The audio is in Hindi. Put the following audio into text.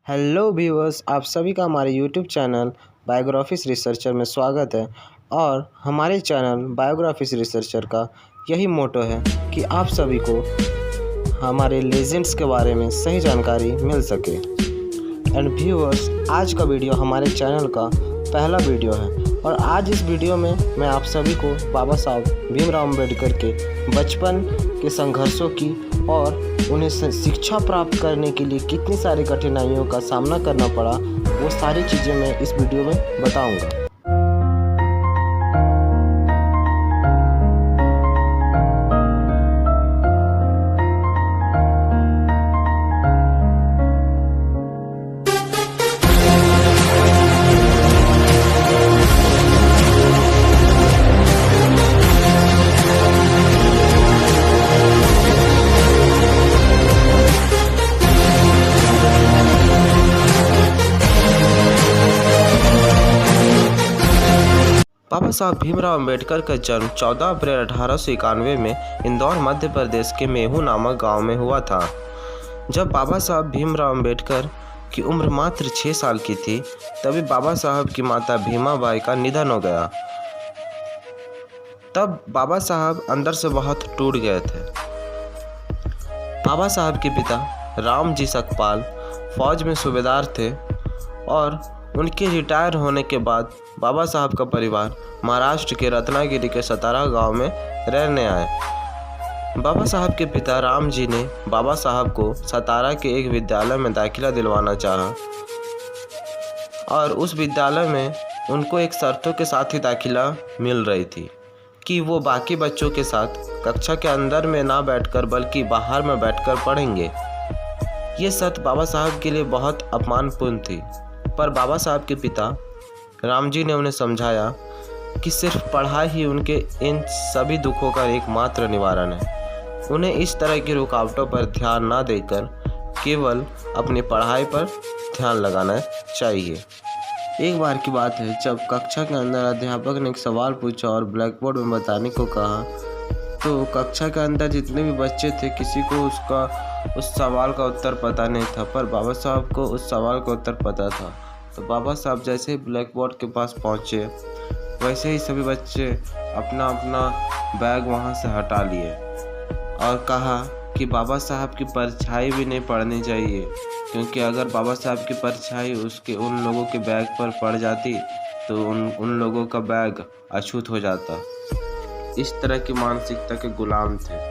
हेलो व्यूअर्स, आप सभी का हमारे यूट्यूब चैनल बायोग्राफिस रिसर्चर में स्वागत है। और हमारे चैनल बायोग्राफिस रिसर्चर का यही मोटो है कि आप सभी को हमारे लेजेंड्स के बारे में सही जानकारी मिल सके। एंड व्यूअर्स, आज का वीडियो हमारे चैनल का पहला वीडियो है और आज इस वीडियो में मैं आप सभी को बाबा साहब भीमराव अम्बेडकर के बचपन के संघर्षों की और उन्हें शिक्षा प्राप्त करने के लिए कितनी सारी कठिनाइयों का सामना करना पड़ा, वो सारी चीज़ें मैं इस वीडियो में बताऊंगा। बाबा साहब भीमराव अम्बेडकर का जन्म 14 अप्रैल 1891 में इंदौर मध्य प्रदेश के मेहू नामक गांव में हुआ था। जब बाबा साहब भीमराव अम्बेडकर की उम्र मात्र 6 साल की थी, तभी बाबा साहब की माता भीमाबाई का निधन हो गया। तब बाबा साहब अंदर से बहुत टूट गए थे। बाबा साहब के पिता रामजी सकपाल फौज में सूबेदार थे और उनके रिटायर होने के बाद बाबा साहब का परिवार महाराष्ट्र के रत्नागिरी के सतारा गांव में रहने आए। बाबा साहब के पिता राम जी ने बाबा साहब को सतारा के एक विद्यालय में दाखिला दिलवाना चाहा और उस विद्यालय में उनको एक शर्तों के साथ ही दाखिला मिल रही थी कि वो बाकी बच्चों के साथ कक्षा के अंदर में ना बैठकर बल्कि बाहर में बैठकर पढ़ेंगे। ये शर्त बाबा साहब के लिए बहुत अपमानपूर्ण थी, पर बाबा साहब के पिता राम जी ने उन्हें समझाया कि सिर्फ पढ़ाई ही उनके इन सभी दुखों का एकमात्र निवारण है। उन्हें इस तरह की रुकावटों पर ध्यान ना देकर केवल अपनी पढ़ाई पर ध्यान लगाना चाहिए। एक बार की बात है, जब कक्षा के अंदर अध्यापक ने एक सवाल पूछा और ब्लैक बोर्ड में बताने को कहा, तो कक्षा के अंदर जितने भी बच्चे थे किसी को उस सवाल का उत्तर पता नहीं था, पर बाबा साहब को उस सवाल का उत्तर पता था। तो बाबा साहब जैसे ही ब्लैक बोर्ड के पास पहुँचे, वैसे ही सभी बच्चे अपना अपना बैग वहाँ से हटा लिए और कहा कि बाबा साहब की परछाई भी नहीं पड़नी चाहिए, क्योंकि अगर बाबा साहब की परछाई उसके उन लोगों के बैग पर पड़ जाती तो उन लोगों का बैग अछूत हो जाता। इस तरह की मानसिकता के गुलाम थे।